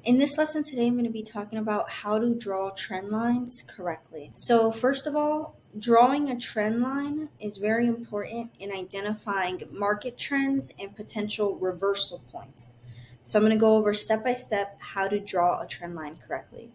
In this lesson today, I'm going to be talking about how to draw trend lines correctly. So first of all, drawing a trend line is very important in identifying market trends and potential reversal points. So I'm going to go over step by step how to draw a trend line correctly.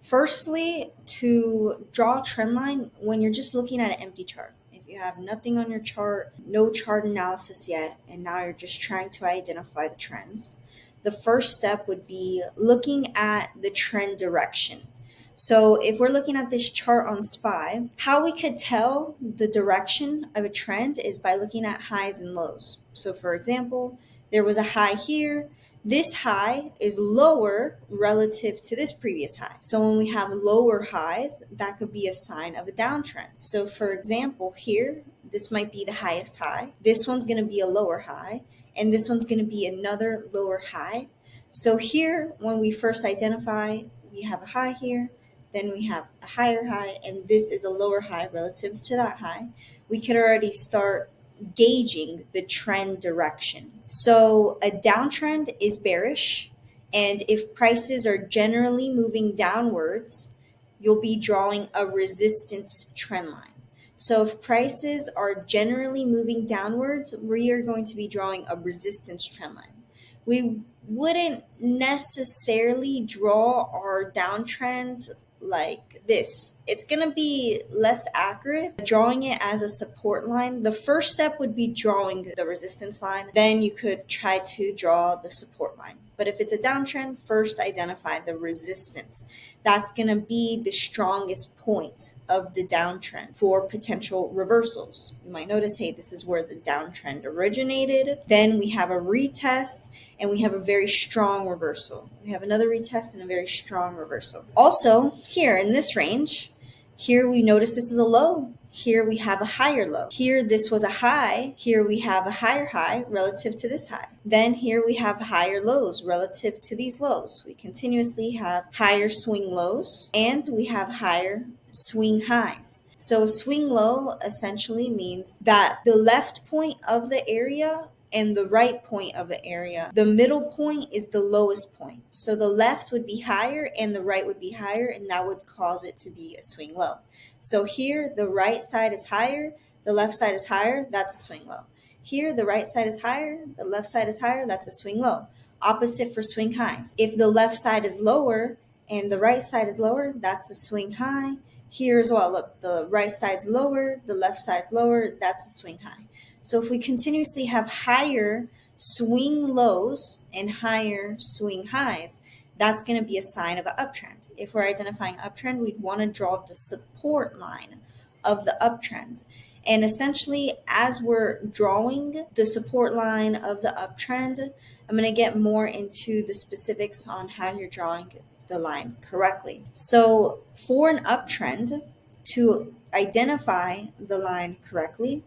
Firstly, to draw a trend line when you're just looking at an empty chart. If you have nothing on your chart, no chart analysis yet, and now you're just trying to identify the trends, the first step would be looking at the trend direction. So if we're looking at this chart on SPY, how we could tell the direction of a trend is by looking at highs and lows. So for example, there was a high here. This high is lower relative to this previous high. So when we have lower highs, that could be a sign of a downtrend. So for example, here, this might be the highest high. This one's going to be a lower high, and this one's going to be another lower high. So here, when we first identify, we have a high here, then we have a higher high, and this is a lower high relative to that high. We could already start gauging the trend direction. So a downtrend is bearish, and if prices are generally moving downwards, you'll be drawing a resistance trend line. So if prices are generally moving downwards, we are going to be drawing a resistance trend line. We wouldn't necessarily draw our downtrend like this. It's going to be less accurate drawing it as a support line. The first step would be drawing the resistance line. Then you could try to draw the support line. But if it's a downtrend, first identify the resistance. That's going to be the strongest point of the downtrend for potential reversals. You might notice, hey, this is where the downtrend originated. Then we have a retest, and we have a very strong reversal. We have another retest and a very strong reversal. Also, here in this range, here we notice this is a low. Here we have a higher low. Here this was a high. Here we have a higher high relative to this high. Then here we have higher lows relative to these lows. We continuously have higher swing lows, and we have higher swing highs. So a swing low essentially means that the left point of the area and the right point of the area, the middle point is the lowest point. So the left would be higher and the right would be higher, and that would cause it to be a swing low. So here the right side is higher, the left side is higher, that's a swing low. Here the right side is higher, the left side is higher, that's a swing low. Opposite for swing highs. If the left side is lower and the right side is lower, that's a swing high. Here as well, look, the right side's lower, the left side's lower, that's a swing high. So if we continuously have higher swing lows and higher swing highs, that's going to be a sign of an uptrend. If we're identifying uptrend, we'd want to draw the support line of the uptrend. And essentially, as we're drawing the support line of the uptrend, I'm going to get more into the specifics on how you're drawing the line correctly. So for an uptrend, to identify the line correctly,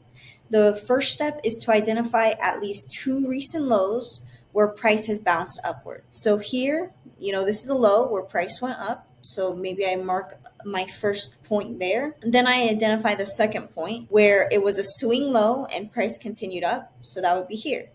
the first step is to identify at least two recent lows where price has bounced upward. So here, this is a low where price went up. So maybe I mark my first point there. Then I identify the second point where it was a swing low and price continued up. So that would be here.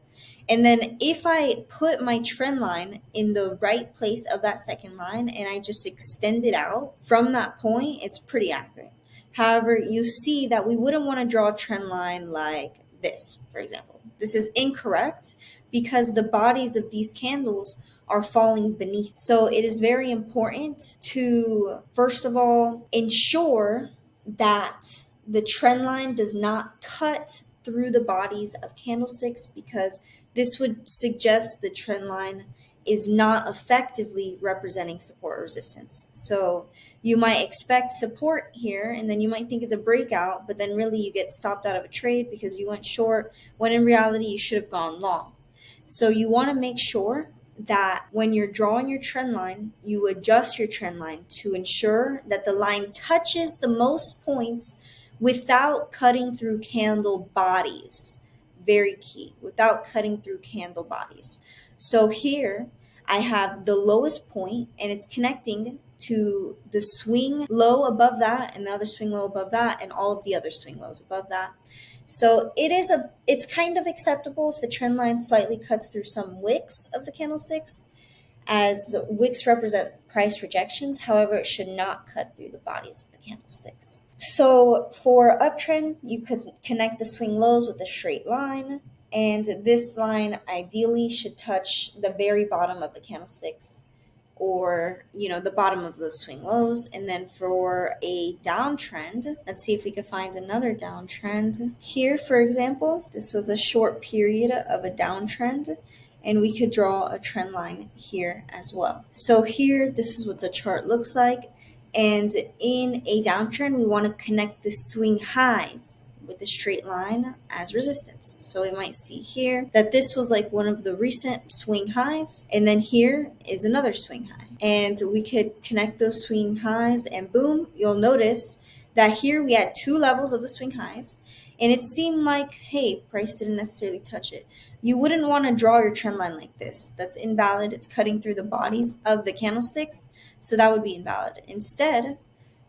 And then if I put my trend line in the right place of that second line and I just extend it out from that point, it's pretty accurate. However, you see that we wouldn't want to draw a trend line like this, for example. This is incorrect because the bodies of these candles are falling beneath. So it is very important to, first of all, ensure that the trend line does not cut through the bodies of candlesticks, because this would suggest the trend line is not effectively representing support or resistance. So you might expect support here, and then you might think it's a breakout, but then really you get stopped out of a trade because you went short, when in reality you should have gone long. So you want to make sure that when you're drawing your trend line, you adjust your trend line to ensure that the line touches the most points without cutting through candle bodies. Very key, without cutting through candle bodies. So here I have the lowest point and it's connecting to the swing low above that and the other swing low above that and all of the other swing lows above that. So it's kind of acceptable if the trend line slightly cuts through some wicks of the candlesticks. as wicks represent price rejections. However, it should not cut through the bodies of the candlesticks. So for uptrend, you could connect the swing lows with a straight line, and this line ideally should touch the very bottom of the candlesticks, or the bottom of those swing lows. And then for a downtrend, let's see if we can find another downtrend here. For example, this was a short period of a downtrend, and we could draw a trend line here as well. So here, this is what the chart looks like. And in a downtrend, we want to connect the swing highs with a straight line as resistance. So we might see here that this was like one of the recent swing highs, and then here is another swing high. And we could connect those swing highs, and boom, you'll notice that here we had two levels of the swing highs, and it seemed like, hey, price didn't necessarily touch it. You wouldn't want to draw your trend line like this. That's invalid. It's cutting through the bodies of the candlesticks, so that would be invalid. Instead,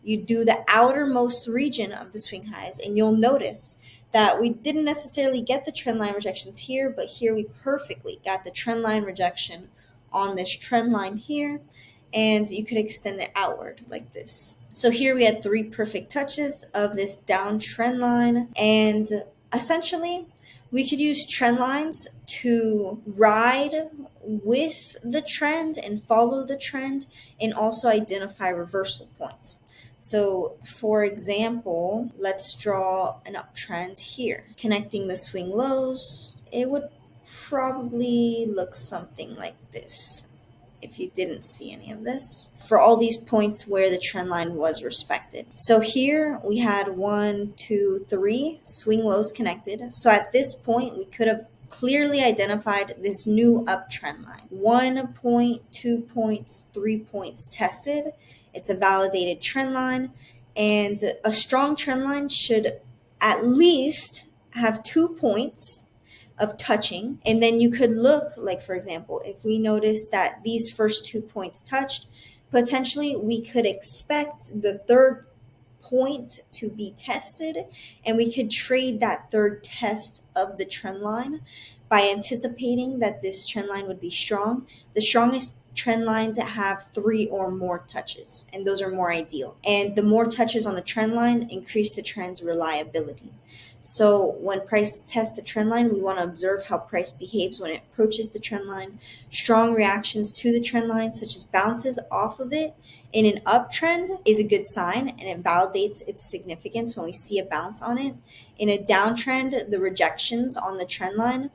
you do the outermost region of the swing highs, and you'll notice that we didn't necessarily get the trend line rejections here, but here we perfectly got the trend line rejection on this trend line here, and you could extend it outward like this. So here we had three perfect touches of this down trend line, and essentially we could use trend lines to ride with the trend and follow the trend, and also identify reversal points. So for example, let's draw an uptrend here, connecting the swing lows. It would probably look something like this if you didn't see any of this, for all these points where the trend line was respected. So here we had 1, 2, 3 swing lows connected. So at this point, we could have clearly identified this new uptrend line. 1 point, 2 points, 3 points tested. It's a validated trend line, and a strong trend line should at least have 2 points of touching. And then you could look, like for example, if we notice that these first 2 points touched, potentially we could expect the third point to be tested, and we could trade that third test of the trend line by anticipating that this trend line would be strong. The strongest trend lines that have 3 or more touches, and those are more ideal. And the more touches on the trend line increase the trend's reliability. So when price tests the trend line, we want to observe how price behaves when it approaches the trend line. Strong reactions to the trend line, such as bounces off of it in an uptrend, is a good sign, and it validates its significance when we see a bounce on it. In a downtrend, the rejections on the trend line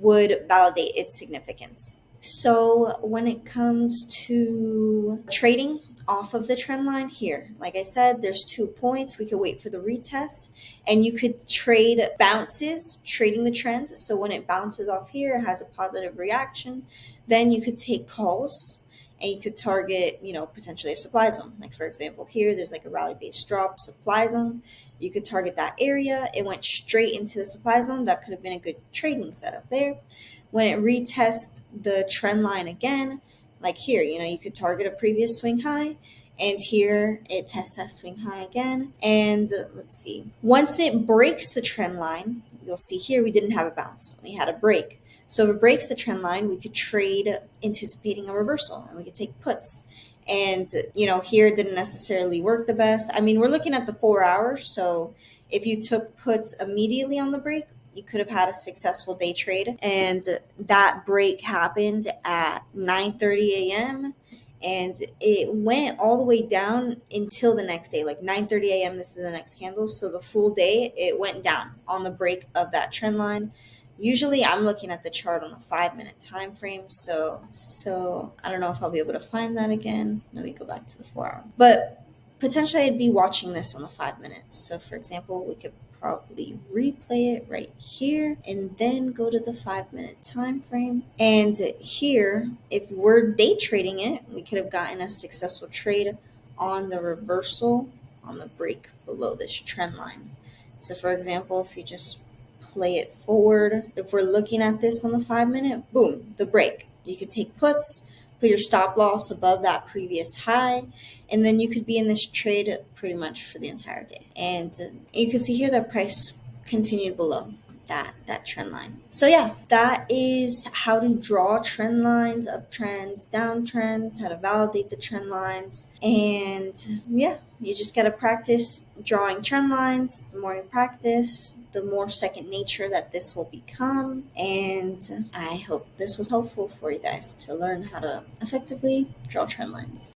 would validate its significance. So when it comes to trading off of the trend line here, like I said, there's 2 points. We could wait for the retest, and you could trade bounces, trading the trend. So when it bounces off here, it has a positive reaction, then you could take calls, and you could target, potentially a supply zone. Like for example, here, there's like a rally-based drop supply zone. You could target that area. It went straight into the supply zone. That could have been a good trading setup there. When it retests the trend line again, like here, you could target a previous swing high, and here it tests that swing high again. And let's see, once it breaks the trend line, you'll see here we didn't have a bounce, we had a break. So if it breaks the trend line, we could trade anticipating a reversal, and we could take puts. And here it didn't necessarily work the best. I mean, we're looking at the 4 hours, so if you took puts immediately on the break, you could have had a successful day trade. And that break happened at 9:30 a.m. and it went all the way down until the next day, like 9:30 a.m. This is the next candle. So the full day, it went down on the break of that trend line. Usually I'm looking at the chart on a 5-minute time frame. So I don't know if I'll be able to find that again. Let me go back to the 4 hour. But potentially I'd be watching this on the 5 minutes. So for example, we could probably replay it right here and then go to the 5-minute time frame. And here, if we're day trading it, we could have gotten a successful trade on the reversal on the break below this trend line. So for example, if you just play it forward, if we're looking at this on the 5-minute, boom, the break. You could take puts, put your stop loss above that previous high, and then you could be in this trade pretty much for the entire day. And you can see here that price continued below. that trend line. So yeah, that is how to draw trend lines, uptrends, downtrends, how to validate the trend lines. And yeah, you just gotta practice drawing trend lines. The more you practice, the more second nature that this will become. And I hope this was helpful for you guys to learn how to effectively draw trend lines.